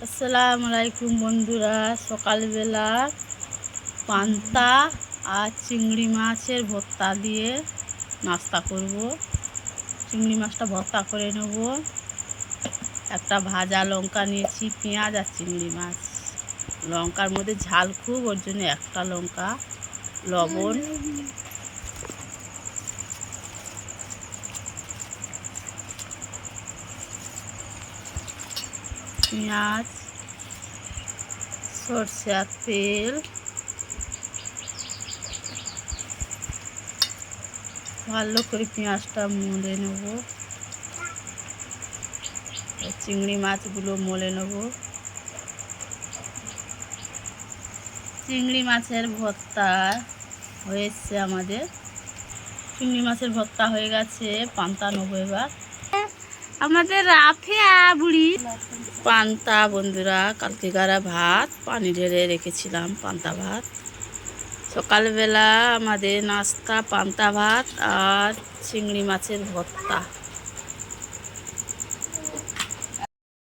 আসসালামু আলাইকুম বন্ধুরা, সকালবেলা পান্তা আর চিংড়ি মাছের ভর্তা দিয়ে নাস্তা করব। চিংড়ি মাছটা ভর্তা করে নেব। একটা ভাজা লঙ্কা নিয়েছি, পেঁয়াজ আর চিংড়ি মাছ। লঙ্কার মধ্যে ঝাল খুব, ওর জন্য একটা লঙ্কা, লবণ, পেঁয়াজ, সরষের তেল, ভালো করে পেঁয়াজটা মলে নেব। চিংড়ি মাছগুলো মলে নেব। চিংড়ি মাছের ভর্তা হয়েছে আমাদের। চিংড়ি মাছের ভর্তা হয়ে গেছে, পান্তা নেবো এবার। আমাদের রাফিয়া বুড়ি পান্তা বন্ধুরা, কালকে গাড়া ভাত পানি ঢেলে রেখেছিলাম, পান্তা ভাত। সকালবেলা আমাদের নাস্তা পান্তা ভাত আর চিংড়ি মাছের ভর্তা।